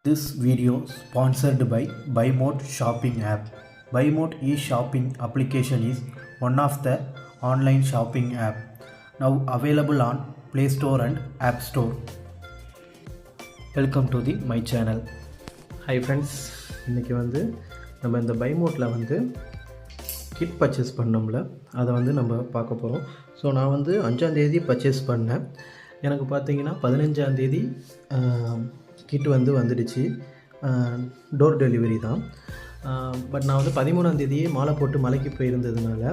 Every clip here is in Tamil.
This video sponsored by BuyMode shopping app. BuyMode e-shopping application is one of the online shopping app now available on Play Store and App Store. Welcome to my channel. Hi friends, இன்றைக்கி நம்ம இந்த BuyModeல கிட் பர்ச்சேஸ் பண்ணோம்ல அதை நம்ம பார்க்க போகிறோம். ஸோ நான் 5ஆம் தேதி பர்ச்சேஸ் பண்ணேன். எனக்கு பார்த்தீங்கன்னா 15ஆம் தேதி கிட் வந்துடுச்சு. டோர் டெலிவரி தான். பட் நான் 13ஆம் தேதியே மாலை போட்டு மலைக்கு போயிருந்ததுனால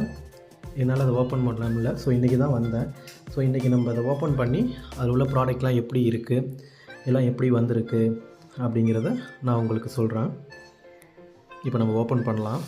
என்னால் அதை ஓப்பன் பண்ண முடியல. ஸோ இன்றைக்கி தான் வந்தேன். ஸோ இன்றைக்கி நம்ம அதை ஓப்பன் பண்ணி அதில் உள்ள ப்ராடக்ட்லாம் எப்படி இருக்குது, எல்லாம் எப்படி வந்திருக்கு அப்படிங்கிறத நான் உங்களுக்கு சொல்கிறேன். இப்போ நம்ம ஓப்பன் பண்ணலாம்.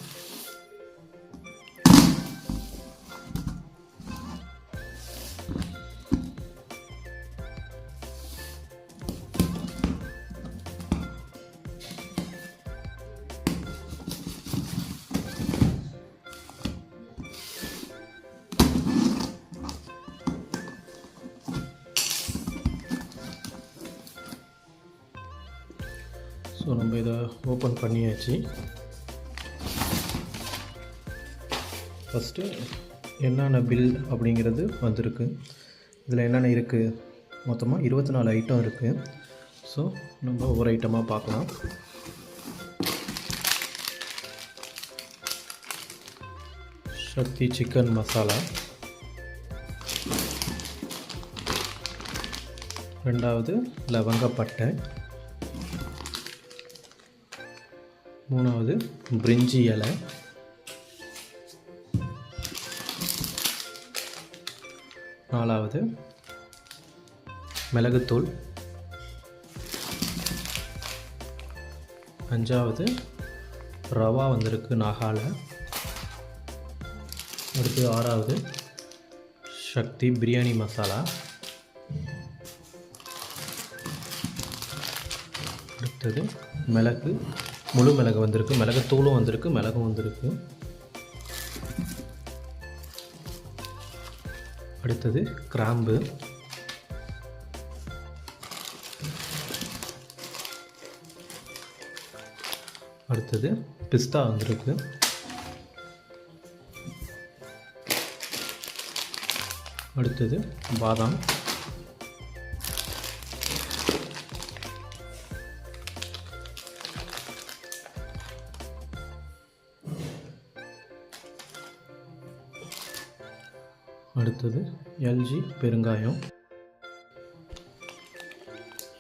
ஸோ நம்ம இதை ஓப்பன் பண்ணியாச்சு. ஃபஸ்ட்டு என்னென்ன பில் அப்படிங்கிறது வந்திருக்கு. இதில் என்னென்ன இருக்குது, மொத்தமாக 24 ஐட்டம் இருக்குது. ஸோ நம்ம ஒவ்வொரு ஐட்டமாக பார்க்கலாம். சக்தி சிக்கன் மசாலா, ரெண்டாவது லவங்கப்பட்டை, மூணாவது பிரிஞ்சி இலை, நாலாவது மிளகுத்தூள், அஞ்சாவது ரவா வந்திருக்கு நாகால, அடுத்து ஆறாவது சக்தி பிரியாணி மசாலா, அடுத்தது மிளகு, முழு மிளகு வந்திருக்கு, மிளகுத்தூளும் வந்திருக்கு, மிளகும் வந்திருக்கு. அடுத்தது கிராம்பு, அடுத்தது பிஸ்தா வந்திருக்கு, அடுத்தது பாதாம், அடுத்தது எல்ஜி பெருங்காயம்,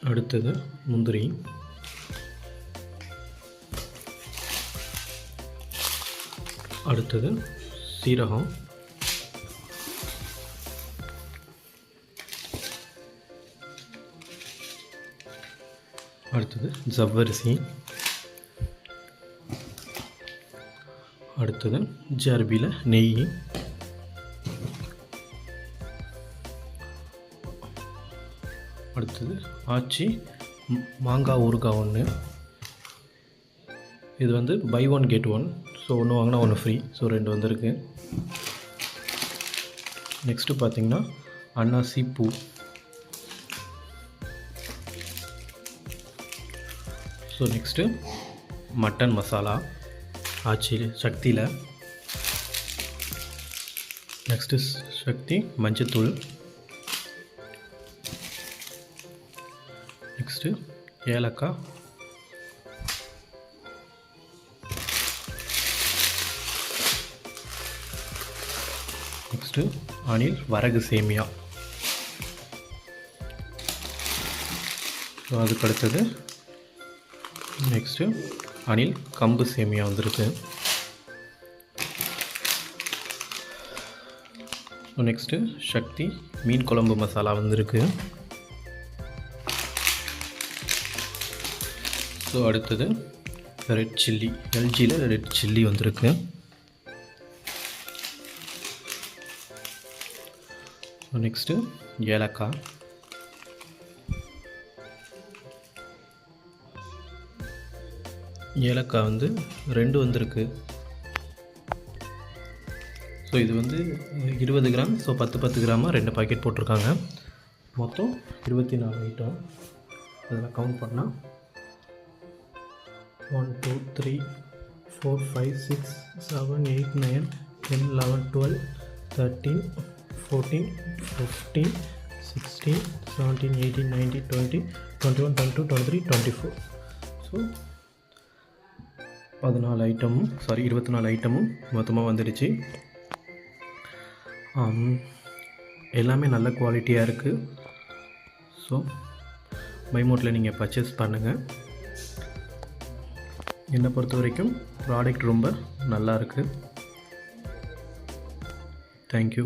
அடுத்தது முந்திரி, அடுத்தது சீரகம், அடுத்தது ஜவ்வரிசி, அடுத்தது ஜர்பியில் நெய், அடுத்தது ஆச்சி மாங்காய் ஊறுகாய் ஒன்று. இது buy one get one. So ஒன்று வாங்கினா ஒன்று ஃப்ரீ. ஸோ 2 வந்திருக்கு. நெக்ஸ்ட்டு பார்த்திங்கன்னா அன்னாசி பூ, ஸோ நெக்ஸ்ட்டு மட்டன் மசாலா ஆச்சி சக்தியில், நெக்ஸ்ட்டு சக்தி மஞ்சத்தூள், நெக்ஸ்ட்டு ஏலக்காய், நெக்ஸ்ட்டு அணில் வரகு சேமியா. ஸோ அதுக்கு அடுத்தது நெக்ஸ்ட்டு அணில் கம்பு சேமியா வந்திருக்கு. ஸோ நெக்ஸ்ட்டு சக்தி மீன் குழம்பு மசாலா வந்திருக்கு. ஸோ அடுத்தது ரெட் சில்லி, எல்ஜியில் ரெட் சில்லி வந்திருக்கு. ஸோ நெக்ஸ்ட்டு ஏலக்காய், ஏலக்காய் 2 வந்திருக்கு. ஸோ இது 20 கிராம். ஸோ 10 கிராமாக 2 பாக்கெட் போட்டிருக்காங்க. மொத்தம் 24 ஐட்டம். அதெல்லாம் கவுண்ட் பண்ணால் 1 2 3 4 5 6 7 8 9 10 11 12 13 14 15 16 17 18 19 20 21 22 23 24. ஸோ 24 ஐட்டமும் மொத்தமாக வந்துடுச்சு. எல்லாமே நல்ல குவாலிட்டியாக இருக்குது. ஸோ பைமோட்டில் நீங்கள் பர்ச்சேஸ் பண்ணுங்கள். என்னை பொறுத்த வரைக்கும் ப்ராடக்ட் ரொம்ப நல்லா இருக்குது. தேங்க்யூ.